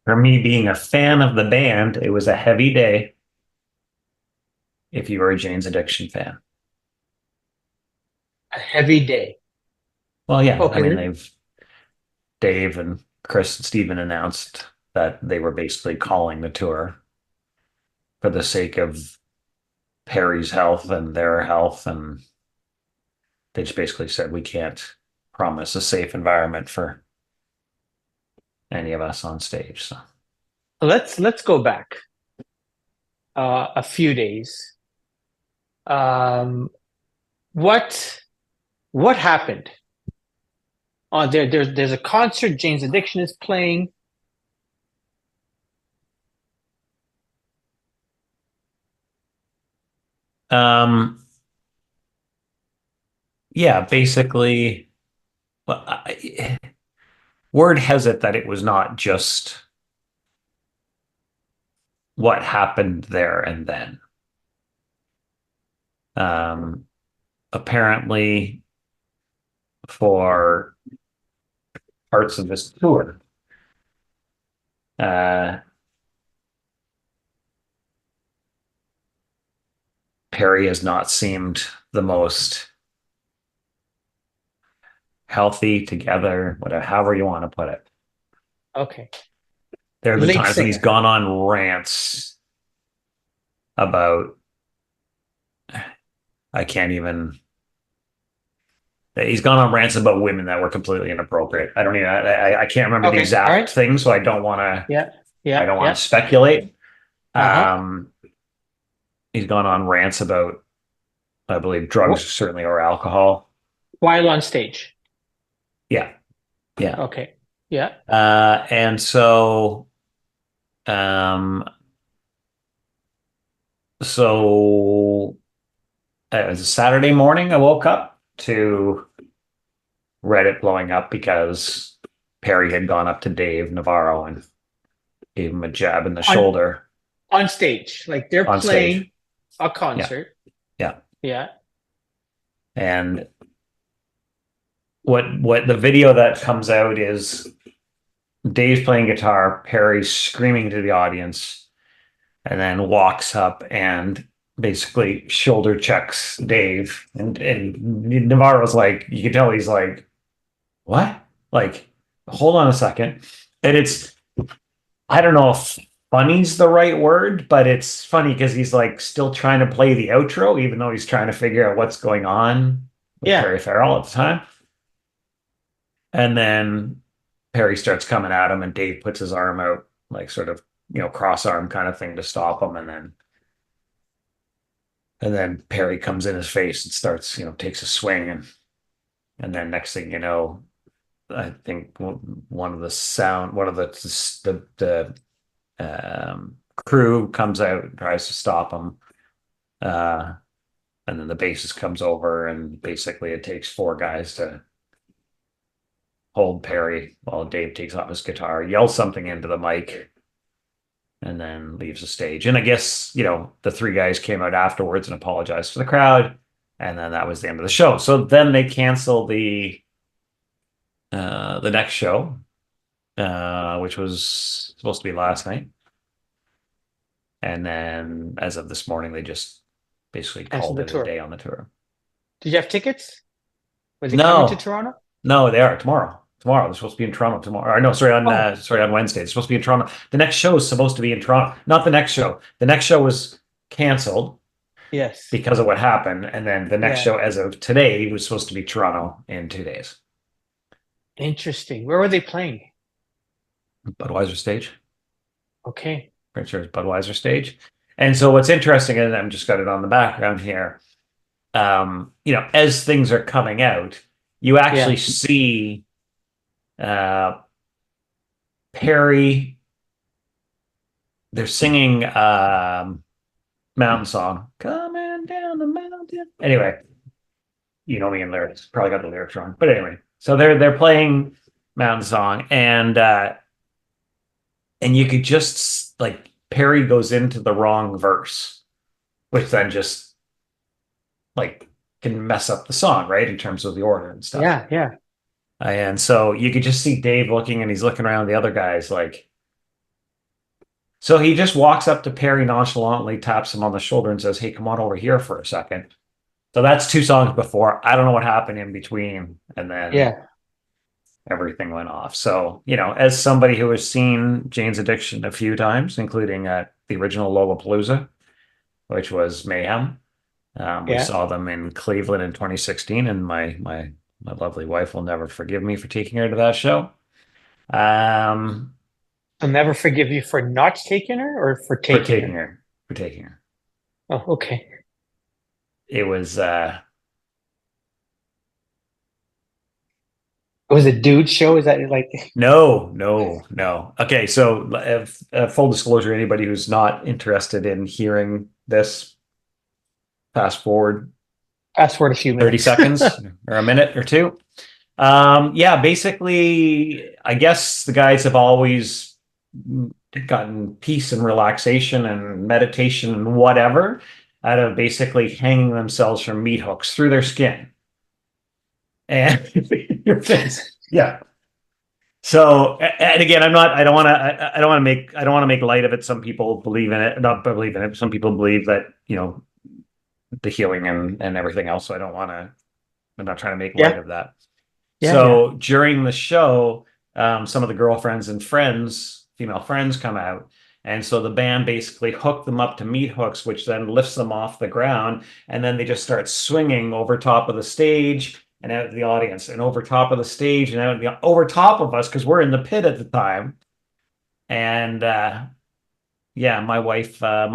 For me being a fan of the band, it was a heavy day if you were a Jane's Addiction fan. A heavy day. Well, yeah, I Okay. mean, Dave and Chris and Steven announced that they were basically calling the tour for the sake of Perry's health and their health. And they just basically said, we can't promise a safe environment for any of us on stage. So, Let's go back a few days. Um, what what happened? There's a concert. Jane's Addiction is playing. um, yeah, basically, well, word has it that it was not just what happened there and then. Um, Apparently, for parts of this tour, uh, Perry has not seemed the most healthy, together, whatever, however you want to put it. Okay. There have been Lead times when he's singer. gone on rants about, I can't even, he's gone on rants about women that were completely inappropriate. I don't even, I can't remember the Okay. All exact right. thing, so Yeah. I Yeah. don't want Yeah. to speculate. Uh-huh. Um, he's gone on rants about, I believe, drugs, Wh certainly, or alcohol. While on stage. Yeah, yeah. Okay. Yeah. And so, um, so it was a Saturday morning. I woke up to Reddit blowing up because Perry had gone up to Dave Navarro and gave him a jab in the On shoulder on stage. Like they're on stage. playing a Yeah, concert. yeah. Yeah. And what the video that comes out is Dave's playing guitar, Perry's screaming to the audience, and then walks up and basically shoulder checks Dave. And Navarro's like, you can tell he's like, what? Like, hold on a second. And it's, I don't know if funny's the right word, but it's funny because he's like still trying to play the outro, even though he's trying to figure out what's going on with Yeah. Perry Farrell at the time. And then Perry starts coming at him, and Dave puts his arm out, like sort of, cross arm kind of thing to stop him. And then Perry comes in his face and starts, takes a swing. And then next thing you know, I think one of the crew comes out and tries to stop him. Uh, and then the bassist comes over, and basically it takes four guys to hold Perry while Dave takes off his guitar, yells something into the mic, and then leaves the stage. And I guess, the three guys came out afterwards and apologized to the crowd. And then that was the end of the show. So then they cancel the next show, which was supposed to be last night. And then as of this morning, they just basically Cancel called the it a tour. day on the tour. Did you have tickets? Was he coming to No, Toronto? no, they are tomorrow. Tomorrow they're supposed to be in Toronto tomorrow. Or no, sorry, on Oh, Wednesday. They're supposed to be in Toronto. The next show is supposed to be in Toronto. Not the next show. The next show was canceled yes. because of what happened, and then the next Yeah. show, as of today, was supposed to be Toronto in 2 days. Interesting. Where were they playing? Budweiser stage. Okay. Pretty sure it's Budweiser stage. And so what's interesting, and I'm just got it on the background here, as things are coming out, you actually Yeah. see uh, Perry. They're singing mountain song, coming down the mountain. Anyway, you know me in lyrics. Probably got the lyrics wrong, but anyway, so they're playing mountain song, and you could just like Perry goes into the wrong verse, which then just like can mess up the song, right? In terms of the order and stuff. Yeah. Yeah. And so you could just see Dave looking, and he's looking around the other guys like, So he just walks up to Perry nonchalantly, taps him on the shoulder, and says, "Hey, come on over here for a second." So that's two songs before. I don't know what happened in between, and then Yeah. everything went off. So, as somebody who has seen Jane's Addiction a few times, including at the original Lollapalooza, which was mayhem. We Yeah. saw them in Cleveland in 2016, and my lovely wife will never forgive me for taking her to that show. Um, I'll never forgive you for not taking her or for for taking taking her. her, for taking her. Oh, okay. It was It was a dude show. Is that like, no, no, no. Okay, so full disclosure, anybody who's not interested in hearing this, fast forward fast forward a few 30 minutes? seconds or a minute or two. Yeah, basically, I guess the guys have always gotten peace and relaxation and meditation and whatever out of basically hanging themselves from meat hooks through their skin and your face. Yeah. So, and again, I don't want to, I don't want to I don't want to make light of it. Some people believe in it, not believe in it. Some people believe that, the healing and everything else. So I don't want to, I'm not trying to make light Yeah. of that. Yeah. Yeah. So during the show, some of the girlfriends and friends, female friends, come out. And so the band basically hooked them up to meat hooks, which then lifts them off the ground. And then they just start swinging over top of the stage and out of the audience, and over top of the stage and out over top of us because we're in the pit at the time. And yeah, my wife's, I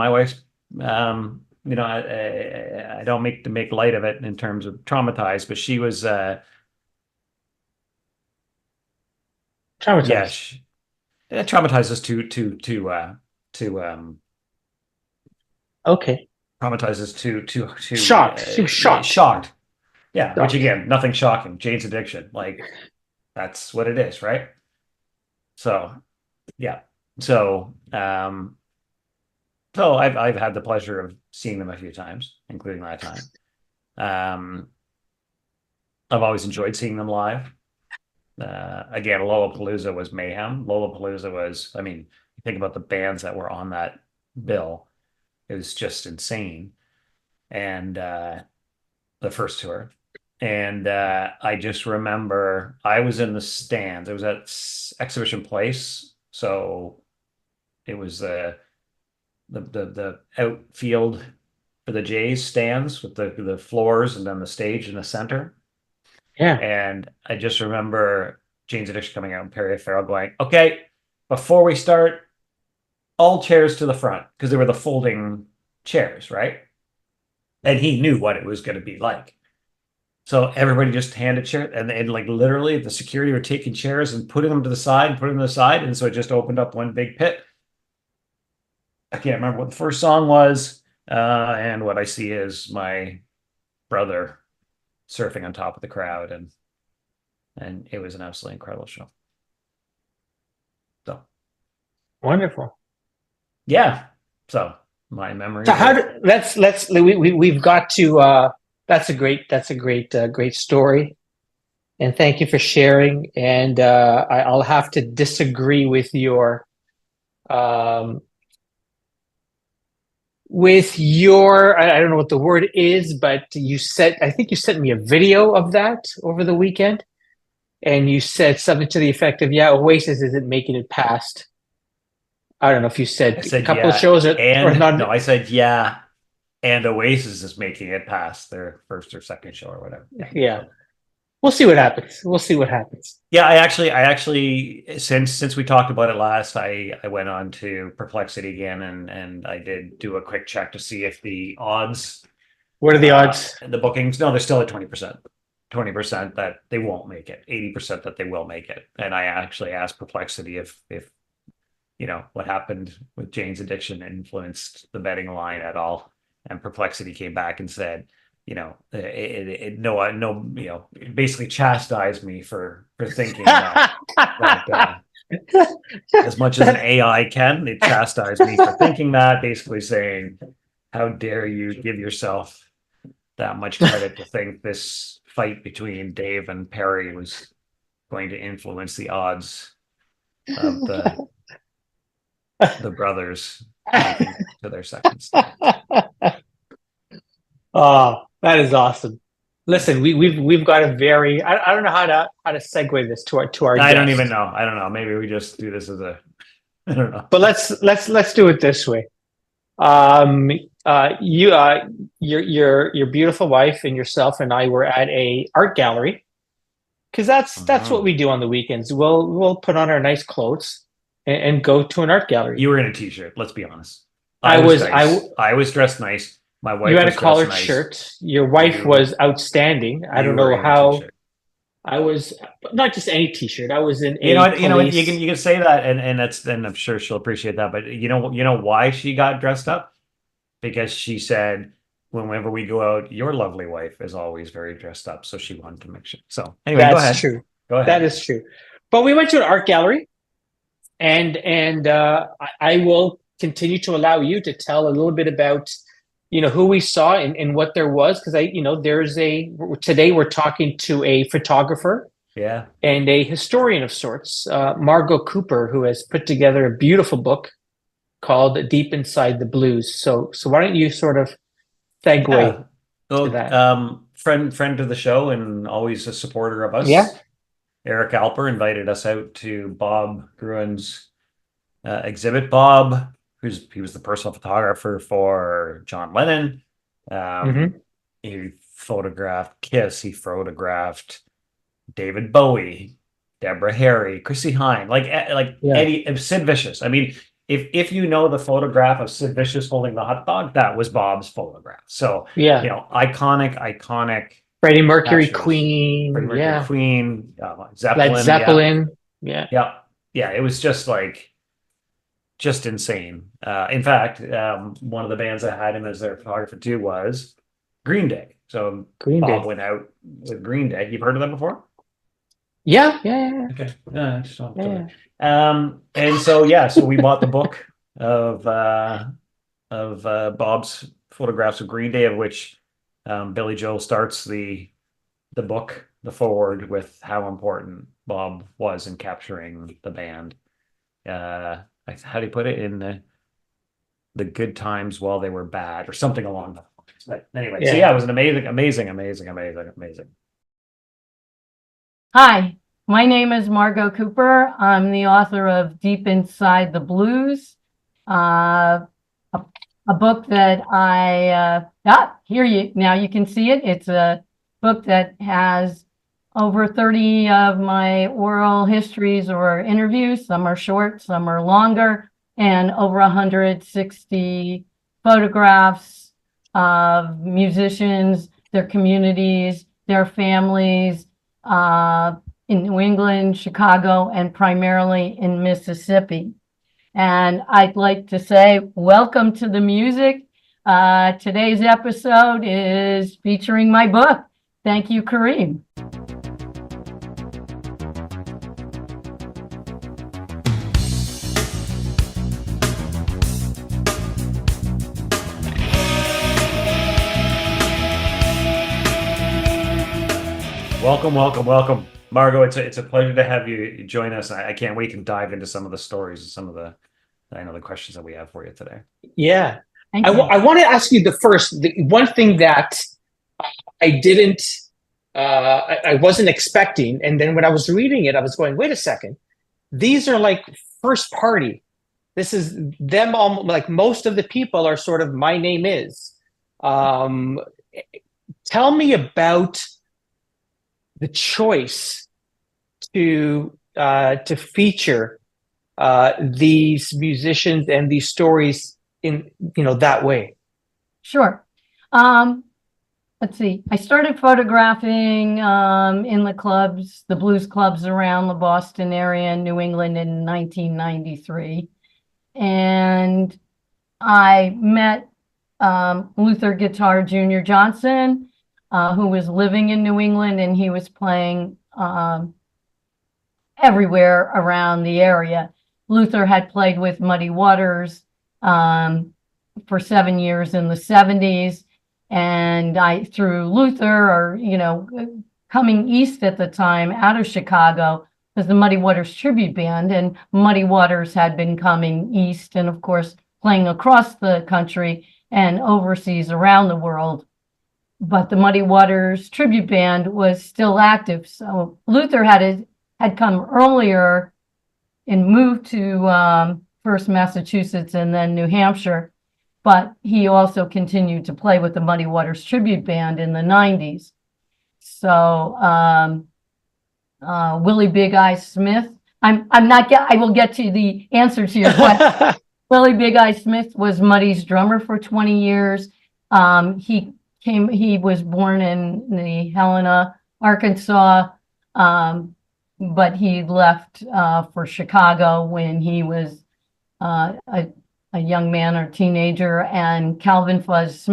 don't make light of it in terms of traumatized, but she was, yeah, Traumatized. it traumatizes to Okay. traumatizes to Shocked. She was shocked. shocked. Yeah, which Shocked. again, nothing shocking. Jane's Addiction, like that's what it is, right? So yeah, so I've had the pleasure of seeing them a few times, including that time. Um, I've always enjoyed seeing them live. Again, Lollapalooza was mayhem. Lollapalooza was, I mean, you think about the bands that were on that bill, it was just insane. And the first tour. And I just remember I was in the stands. It was at Exhibition Place. So it was the outfield for the Jays stands with the floors and then the stage in the center. Yeah. And I just remember Jane's Addiction coming out and Perry Farrell going, "Okay, before we start, all chairs to the front," because they were the folding chairs, right? And he knew what it was going to be like. So everybody just handed chairs, and like literally the security were taking chairs and putting them to the side, putting them to the side, and so it just opened up one big pit. I can't remember what the first song was, and what I see is my brother surfing on top of the crowd, and it was an absolutely incredible show. So Wonderful. yeah, so my So memories how of do, let's we've got to that's a great great story, and thank you for sharing. And I'll have to disagree um with your I don't know what the word is, but you said I think you sent me a video of that over the weekend, and you said something to the effect of, yeah, Oasis isn't making it past. I don't know if you I said a said couple of yeah, shows or and not. no, I said yeah, and Oasis is making it past their first or second show or whatever. Yeah. Yeah, So we'll see what happens. We'll see what happens. yeah, I actually since we talked about it last, I went on to Perplexity again and I did do a quick check to see if the odds, What are the odds? the bookings, no, they're still at 20%. 20% that they won't make it, 80% that they will make it. And I actually asked Perplexity if what happened with Jane's Addiction influenced the betting line at all. And Perplexity came back and said, no, basically chastised me for thinking that as much as an AI can, it chastised me for thinking that, basically saying, "How dare you give yourself that much credit to think this fight between Dave and Perry was going to influence the odds of the the brothers making it to their second stage. Oh, that is awesome. Yeah. Listen, we've got a very I don't know how to segue this to our I don't even guest, know. I don't know. Maybe we just do this as a, I don't know. but let's do it this way. You your beautiful wife and yourself and I were at a art gallery because that's what Oh. we do on the weekends. We'll put on our nice clothes and go to an art gallery. You were in a t-shirt, let's be honest. I I was was I nice. I was dressed nice. My You wife had a was dressed collared nice. shirt. Your wife You was outstanding. I you don't were know in a how t-shirt. I was not just any t-shirt. I was in You know a what, police. you can say that, and that's, and I'm sure she'll appreciate that. But you know why she got dressed up? Because she said, whenever we go out, your lovely wife is always very dressed up. So she wanted to make sure. So anyway, go That's ahead. true. Go That ahead. is true. But we went to an art gallery, and I will continue to allow you to tell a little bit about who we saw and what there was because there's a today we're talking to a photographer Yeah. and a historian of sorts, Margo Cooper, who has put together a beautiful book called Deep Inside the Blues. So why don't you sort of segue Yeah. to So, that? friend of the show and always a supporter of Yeah. us, Eric Alper invited us out to Bob Gruen's exhibit. Bob, he was the personal photographer for John Lennon. Um, Hmm. he photographed Kiss. He photographed David Bowie, Deborah Harry, Chrissy Hine, like Yeah. Eddie, Sid Vicious. I mean, if you know the photograph of Sid Vicious holding the hot dog, that was Bob's photograph. So, Yeah. iconic Freddie Mercury, captures. Freddie Queen. Mercury, Yeah. Queen, Led Zeppelin, yeah, Zeppelin. Yeah. yeah, yeah. It was just like just insane. In fact, one of the bands that had him as their photographer too was Green Day. So Green Bob Day. went out with Green Day. You've heard of them before? Yeah. Yeah. Okay. No, I just don't Yeah. do Yeah. it. And so yeah, so we bought the book of Bob's photographs of Green Day, of which Billy Joel starts the book, the forward, with how important Bob was in capturing the band. How do you put it, in the good times while they were bad, or something along those lines. But anyway, so Yeah. yeah, it was an amazing. Hi, my name is Margo Cooper. I'm the author of Deep Inside the Blues, uh, a book that here you now you can see it. It's a book that has over 30 of my oral histories or interviews. Some are short, some are longer, and over 160 photographs of musicians, their communities, their families, uh, in New England, Chicago, and primarily in Mississippi. And I'd like to say, welcome to the music. Today's episode is featuring my book. Thank you, Kareem. Welcome, Margo. It's a pleasure to have you join us. I can't wait to dive into some of the stories and some of the questions that we have for you today. Yeah. Thank you. I want to ask you the one thing that I didn't, I wasn't expecting. And then when I was reading it, I was going, wait a second. These are like first party. This is them all, like most of the people are sort of my name is. Um, Tell me about the choice to feature these musicians and these stories in that way. Sure. Let's see. I started photographing in the clubs, the blues clubs around the Boston area in New England in 1993. And I met Luther Guitar Jr. Johnson, who was living in New England, and he was playing everywhere around the area. Luther had played with Muddy Waters for 7 years in the 70s. And I, through Luther, or, coming east at the time out of Chicago, was the Muddy Waters Tribute Band, and Muddy Waters had been coming east and, of course, playing across the country and overseas around the world. But the Muddy Waters Tribute Band was still active. So Luther had come earlier and moved to first Massachusetts and then New Hampshire, but he also continued to play with the Muddy Waters Tribute Band in the 90s. So Willie Big Eye Smith, I will get to the answer to your question. Willie Big Eye Smith was Muddy's drummer for 20 years. He was born in the Helena, Arkansas, but he left for Chicago when he was a young man or teenager. And Calvin Fuzz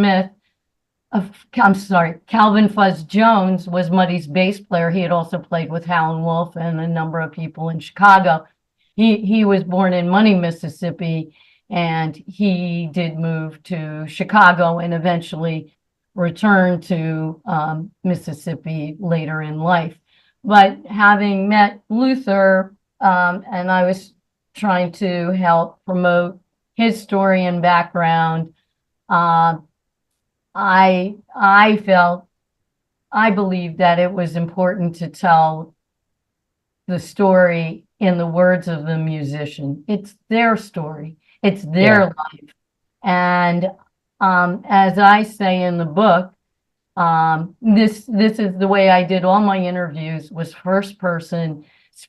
Jones was Muddy's bass player. He had also played with Howlin' Wolf and a number of people in Chicago. He was born in Money, Mississippi, and he did move to Chicago and eventually returned to Mississippi later in life. But having met Luther, and I was trying to help promote his story and background, I believed that it was important to tell the story in the words of the musician. It's their story. It's their life. And as I say in the book, this is the way I did all my interviews, was first person,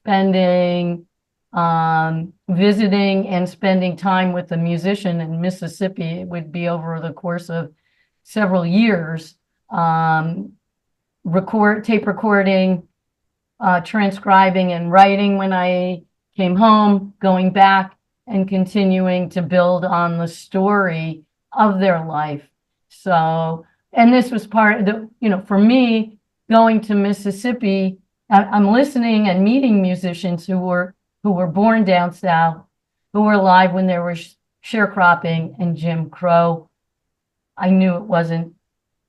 visiting and spending time with the musician in Mississippi. It would be over the course of several years, tape recording, transcribing and writing when I came home, going back and continuing to build on the story of their life. So, and this was part of the, for me, going to Mississippi, I'm listening and meeting musicians who were born down south, who were alive when there was sharecropping and Jim Crow. I knew it wasn't,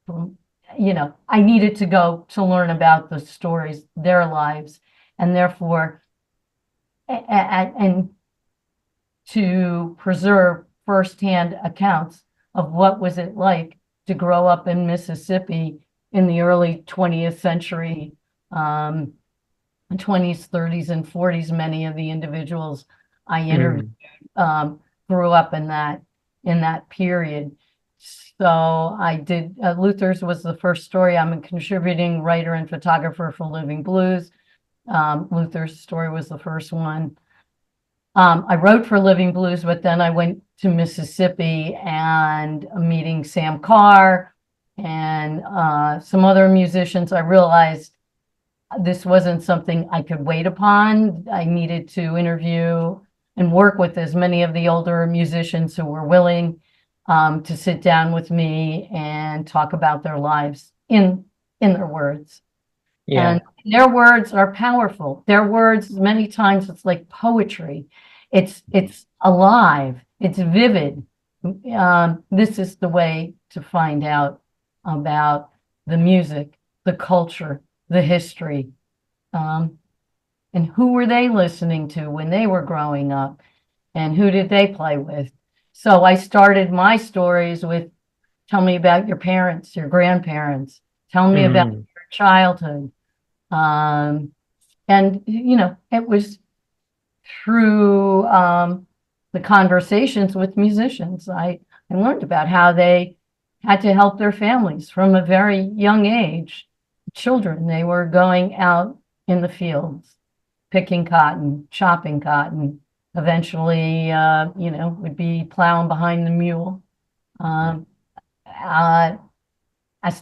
I needed to go to learn about the stories, their lives, and therefore, and to preserve firsthand accounts of what was it like to grow up in Mississippi in the early 20th century, 20s, 30s, and 40s. Many of the individuals I interviewed grew up in that period. So I did, Luther's was the first story. I'm a contributing writer and photographer for Living Blues. Luther's story was the first one. I wrote for Living Blues, but then I went to Mississippi and meeting Sam Carr and some other musicians. I realized this wasn't something I could wait upon. I needed to interview and work with as many of the older musicians who were willing to sit down with me and talk about their lives in their words. Yeah. And their words are powerful. Their words, many times, it's like poetry. It's alive. It's vivid. This is the way to find out about the music, the culture, the history, and who were they listening to when they were growing up, and who did they play with. So I started my stories with, tell me about your parents, your grandparents, tell me about your childhood. And, it was through the conversations with musicians, I learned about how they had to help their families from a very young age. Children, they were going out in the fields, picking cotton, chopping cotton, eventually, would be plowing behind the mule. As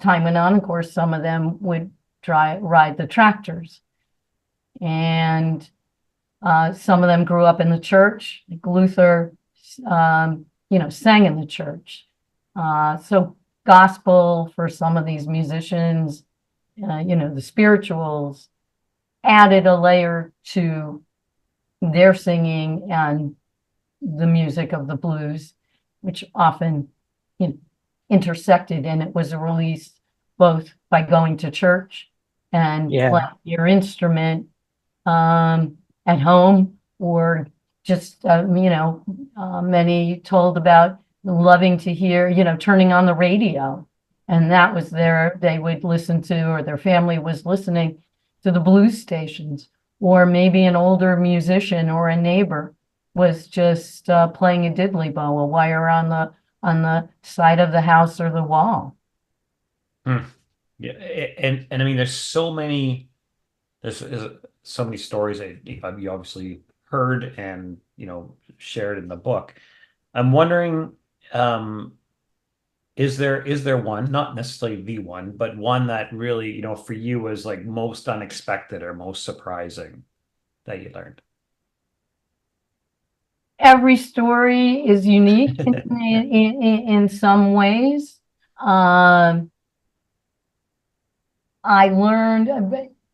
time went on, of course, some of them would ride the tractors. And some of them grew up in the church. Like Luther, sang in the church. So gospel for some of these musicians, the spirituals added a layer to their singing and the music of the blues, which often intersected, and it was released both by going to church and playing your instrument, at home, or just, many told about loving to hear, turning on the radio. And that was they would listen to, or their family was listening to the blues stations, or maybe an older musician or a neighbor was just playing a diddley bow, a wire on the side of the house or the wall. Yeah, and I mean, there's so many stories that you obviously heard and shared in the book. I'm wondering, is there one, not necessarily the one, but one that really, for you was like most unexpected or most surprising that you learned? Every story is unique in some ways. I learned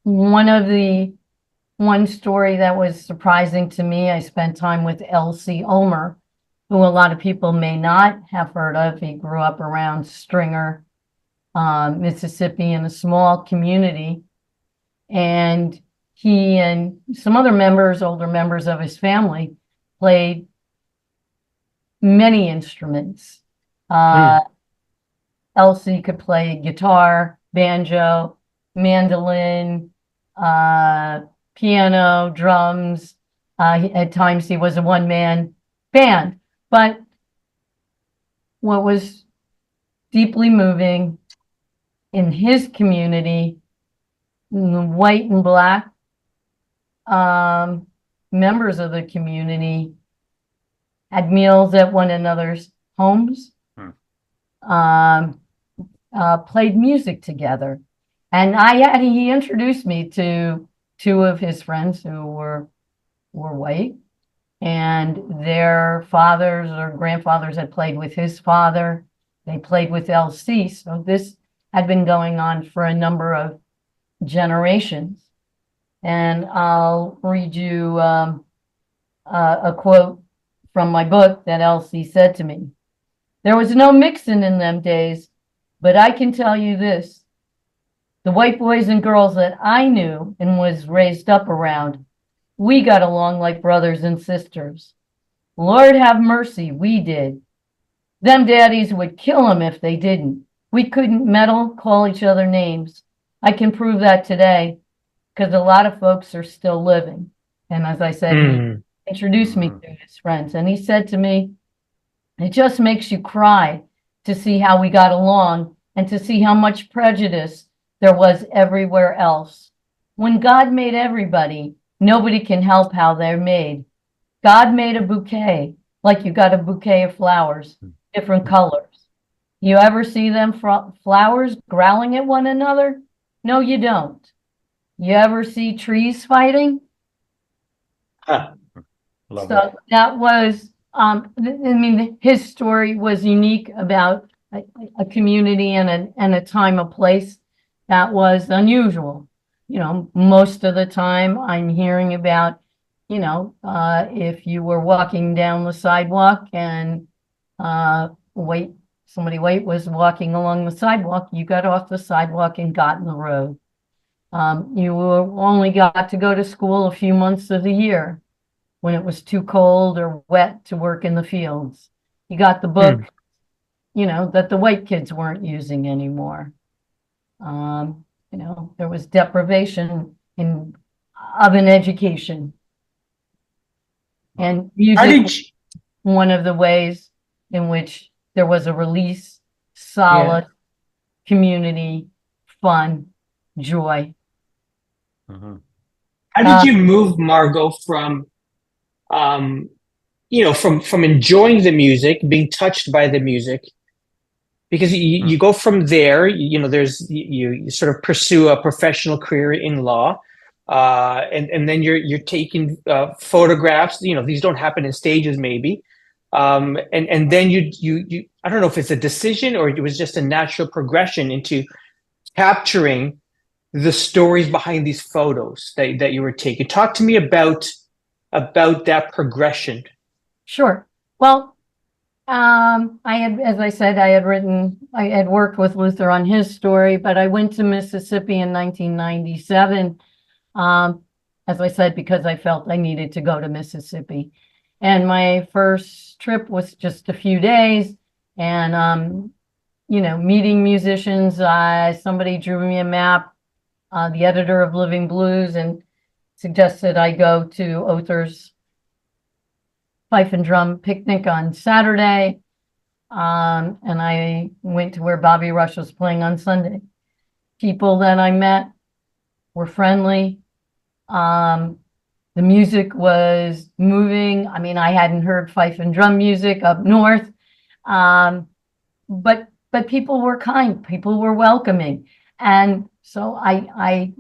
one story that was surprising to me. I spent time with L.C. Ulmer, who a lot of people may not have heard of. He grew up around Stringer, Mississippi, in a small community. And he and some other older members of his family, played many instruments. Elsie could play guitar, banjo, mandolin, piano, drums. At times he was a one-man band. But what was deeply moving in his community, white and black members of the community had meals at one another's homes, played music together. And he introduced me to two of his friends who were white, and their fathers or grandfathers had played with his father. They played with LC. So this had been going on for a number of generations. And I'll read you a quote from my book that Elsie said to me. "There was no mixing in them days, but I can tell you this. The white boys and girls that I knew and was raised up around, we got along like brothers and sisters. Lord have mercy, we did. Them daddies would kill 'em if they didn't. We couldn't meddle, call each other names. I can prove that today, because a lot of folks are still living." And as I said, he introduced me to his friends, and he said to me, "It just makes you cry to see how we got along and to see how much prejudice there was everywhere else. When God made everybody, nobody can help how they're made. God made a bouquet, like you got a bouquet of flowers, different colors. You ever see them flowers growling at one another? No, you don't. You ever see trees fighting?" Love So that was, his story was unique about a community and a time, a place that was unusual. Most of the time I'm hearing about, if you were walking down the sidewalk and somebody white was walking along the sidewalk, you got off the sidewalk and got in the road. You only got to go to school a few months of the year when it was too cold or wet to work in the fields. You got the book, that the white kids weren't using anymore. There was deprivation of an education. And music, one of the ways in which there was a release, solace, community, fun, joy. How did you move, Margo, from from enjoying the music, being touched by the music, because you go from there, there's you sort of pursue a professional career in law, and then you're taking photographs. These don't happen in stages, maybe, and then you I don't know if it's a decision or it was just a natural progression into capturing the stories behind these photos that you were taking. Talk to me about that progression. Sure. Well, as I said, I had worked with Luther on his story, but I went to Mississippi in 1997, as I said, because I felt I needed to go to Mississippi. And my first trip was just a few days, and meeting musicians. Somebody drew me a map, the editor of Living Blues, and suggested I go to Other's Fife and Drum picnic on Saturday. And I went to where Bobby Rush was playing on Sunday. People that I met were friendly. The music was moving. I mean, I hadn't heard fife and drum music up north, but people were kind. People were welcoming, and so I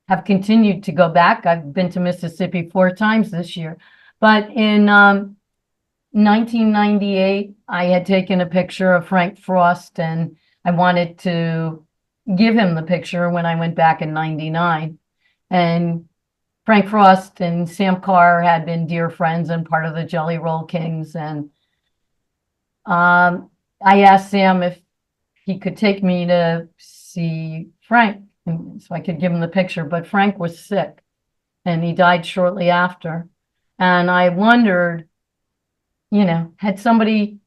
have continued to go back. I've been to Mississippi 4 times this year, but in 1998, I had taken a picture of Frank Frost, and I wanted to give him the picture when I went back in 99. And Frank Frost and Sam Carr had been dear friends and part of the Jelly Roll Kings. And I asked Sam if he could take me to see Frank so I could give him the picture. But Frank was sick and he died shortly after. And I wondered, had somebody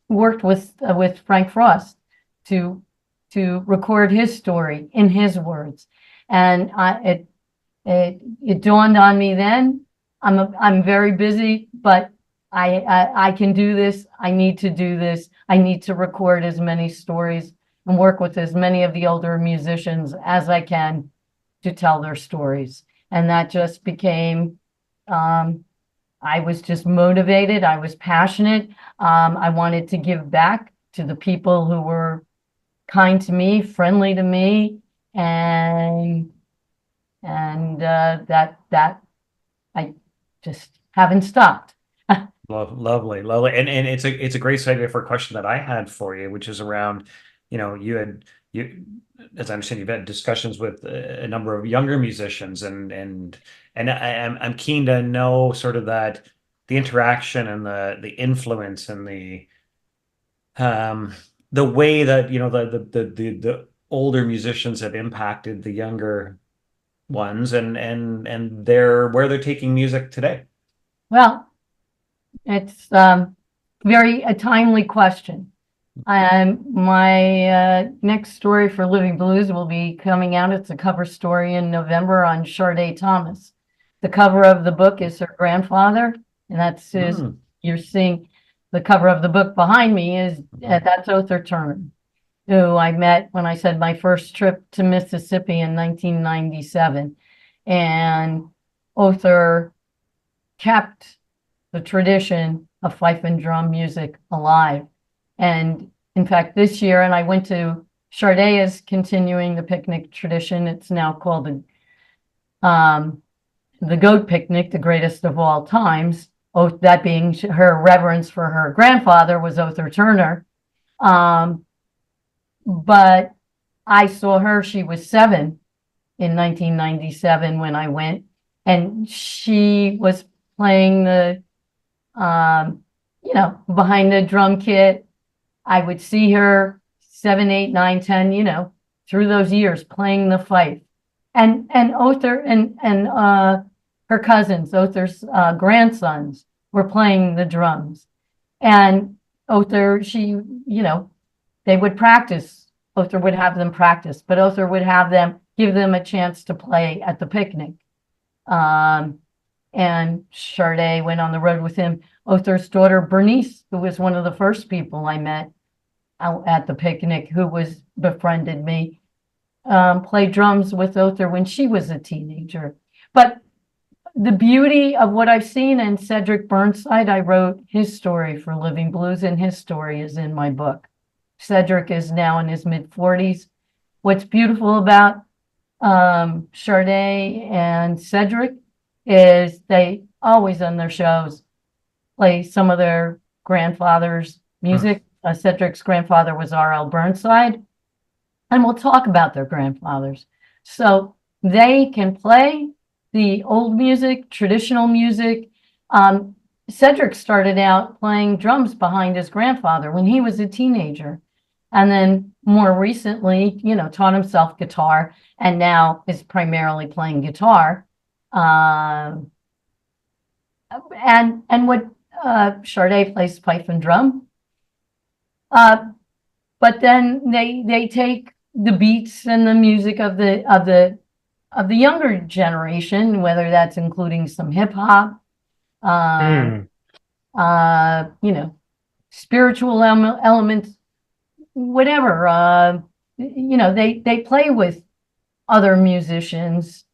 worked with Frank Frost to record his story in his words. And it dawned on me then, I'm very busy, but I can do this. I need to do this. I need to record as many stories and work with as many of the older musicians as I can to tell their stories. And that just became, I was just motivated. I was passionate. I wanted to give back to the people who were kind to me, friendly to me, and that I just haven't stopped. Lovely. And it's a great segue for a question that I had for you, which is around, you as I understand, you've had discussions with a number of younger musicians, and I'm keen to know sort of that the interaction and the influence and the way that the older musicians have impacted the younger ones, and where they're taking music today. Well, it's very a timely question. My next story for Living Blues will be coming out. It's a cover story in November on Sade Thomas. The cover of the book is her grandfather, and that's his. You're seeing the cover of the book behind me is that's Other Turner, who I met when I said my first trip to Mississippi in 1997, and Other kept the tradition of fife and drum music alive. And in fact, this year, and I went to Sade is continuing the picnic tradition. It's now called the Goat Picnic, the greatest of all times. That being her reverence for her grandfather was Other Turner. But I saw her, she was 7 in 1997 when I went, and she was playing the, behind the drum kit. I would see her 7, 8, 9, 10, through those years playing the fife. And Other and her cousins, Other's grandsons, were playing the drums. And Other, they would practice. Other would have them practice, but Other would give them a chance to play at the picnic. And Sade went on the road with him. Other's daughter, Bernice, who was one of the first people I met out at the picnic, who befriended me, played drums with Other when she was a teenager. But the beauty of what I've seen, and Cedric Burnside, I wrote his story for Living Blues, and his story is in my book. Cedric is now in his mid-40s. What's beautiful about Sade and Cedric is they always on their shows play some of their grandfather's music. Cedric's grandfather was R.L. Burnside, and we'll talk about their grandfathers. So they can play the old music, traditional music. Cedric started out playing drums behind his grandfather when he was a teenager. And then more recently, taught himself guitar and now is primarily playing guitar. Um, and what Sade plays pipe and drum. But then they take the beats and the music of the younger generation, whether that's including some hip hop, um, Mm. spiritual elements, whatever. They play with other musicians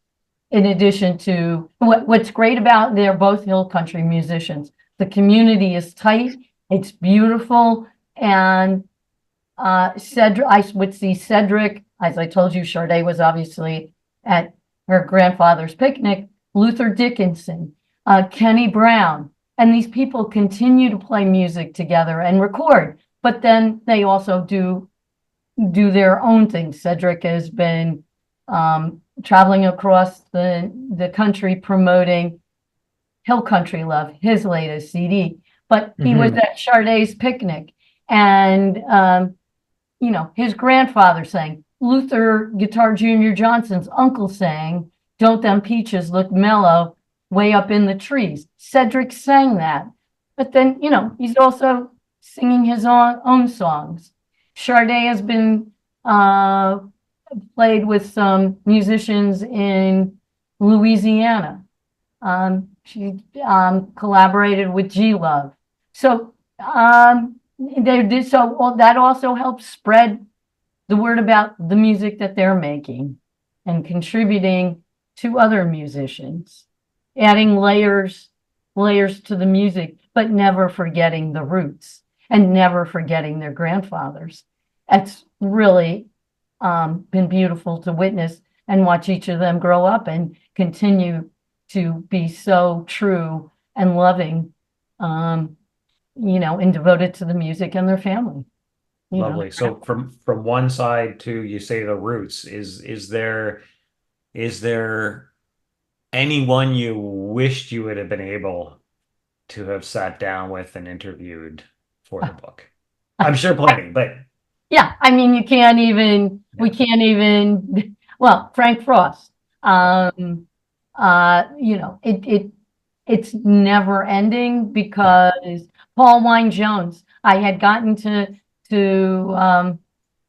in addition to what's great about they're both hill country musicians. The community is tight, it's beautiful, and Cedric, I would see Cedric, as I told you, Sade was obviously at her grandfather's picnic, Luther Dickinson, Kenny Brown, and these people continue to play music together and record, but then they also do their own thing. Cedric has been traveling across the country promoting Hill Country Love, his latest CD. But he was at Sade's picnic, and his grandfather sang. Luther Guitar Junior Johnson's uncle sang, "Don't Them Peaches Look Mellow Way Up in the Trees." Cedric sang that. But then, he's also singing his own songs. Sade has been played with some musicians in Louisiana. She collaborated with G Love. So they did so that also helps spread the word about the music that they're making and contributing to other musicians, adding layers to the music, but never forgetting the roots and never forgetting their grandfathers. It's really been beautiful to witness and watch each of them grow up and continue to be so true and loving, and devoted to the music and their family. Lovely. So from one side to, you say, the roots, is there anyone you wished you would have been able to have sat down with and interviewed for the book? I'm sure plenty, but yeah, I mean, we can't even, well, Frank Frost. It's never ending because Paul Wine Jones, I had gotten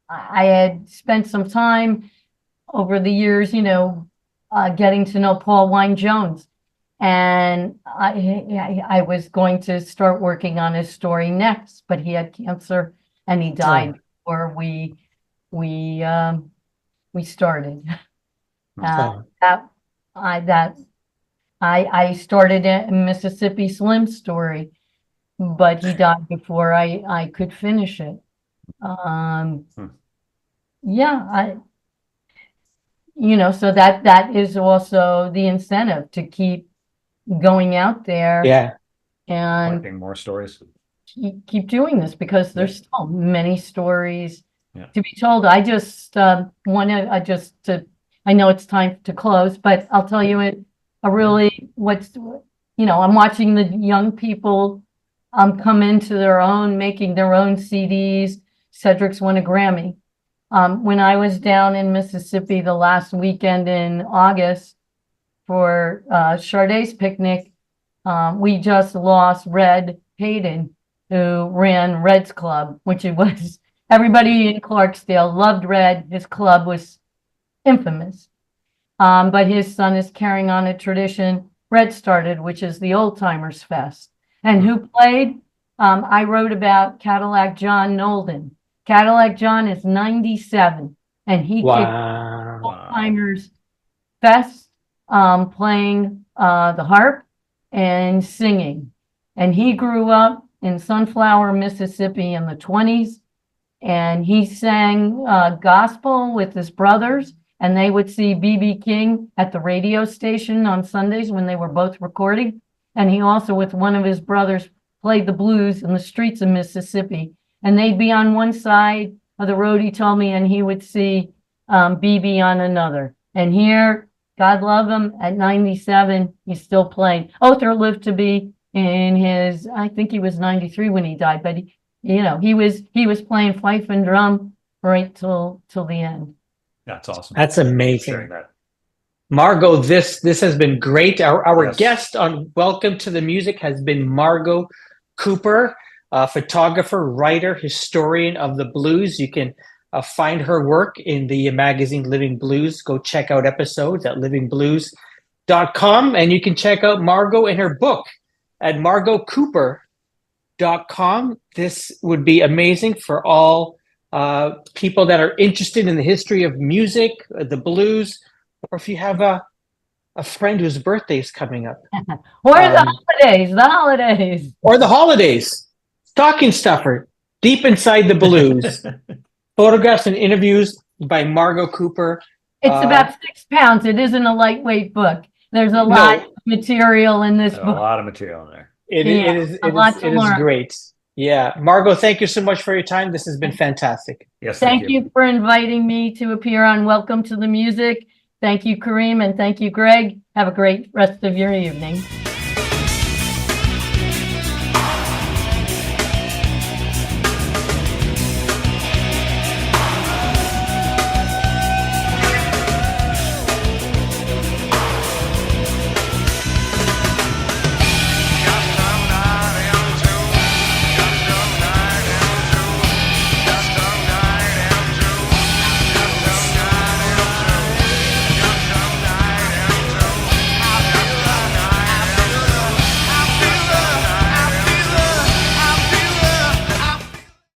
I had spent some time over the years, getting to know Paul Wine Jones. And I was going to start working on his story next, but he had cancer and he died before we started. I started a Mississippi Slim story, but he died before I could finish it. Yeah, so that is also the incentive to keep going out there and collecting more stories. Keep doing this because there's still many stories to be told. I just want to I know it's time to close, but I'll tell you I'm watching the young people come into their own, making their own CDs. Cedric's won a Grammy. When I was down in Mississippi the last weekend in August for Sade's picnic, we just lost Red Hayden, who ran Red's Club, which it was, everybody in Clarksdale loved Red. His club was infamous. But his son is carrying on a tradition Red started, which is the Old Timers Fest. And who played? I wrote about Cadillac John Nolden. Cadillac John is 97, and he kicked Old Timers Fest playing the harp and singing. And he grew up in Sunflower, Mississippi in the 20s, and he sang gospel with his brothers, and they would see B.B. King at the radio station on Sundays when they were both recording. And he also, with one of his brothers, played the blues in the streets of Mississippi. And they'd be on one side of the road, he told me, and he would see B.B. on another. And here, God love him, at 97, he's still playing. Othar lived to be in his, I think he was 93 when he died, but he was playing fife and drum right till the end. That's awesome. That's Sharing amazing. that. Margo, this has been great. Our Yes. guest on Welcome to the Music has been Margo Cooper, photographer, writer, historian of the blues. You can find her work in the magazine Living Blues. Go check out episodes at livingblues.com, and you can check out Margo and her book at margocooper.com. This would be amazing for all people that are interested in the history of music, the blues, or if you have a friend whose birthday is coming up. Or the holidays. Or the holidays. Stocking stuffer, deep inside the blues. Photographs and interviews by Margo Cooper. It's about 6 pounds. It isn't a lightweight book. There's a lot of material in this book. A lot of material in there. It is great. Yeah. Margo, thank you so much for your time. This has been fantastic. Yes. Thank you for inviting me to appear on Welcome to the Music. Thank you, Kareem, and thank you, Greg. Have a great rest of your evening.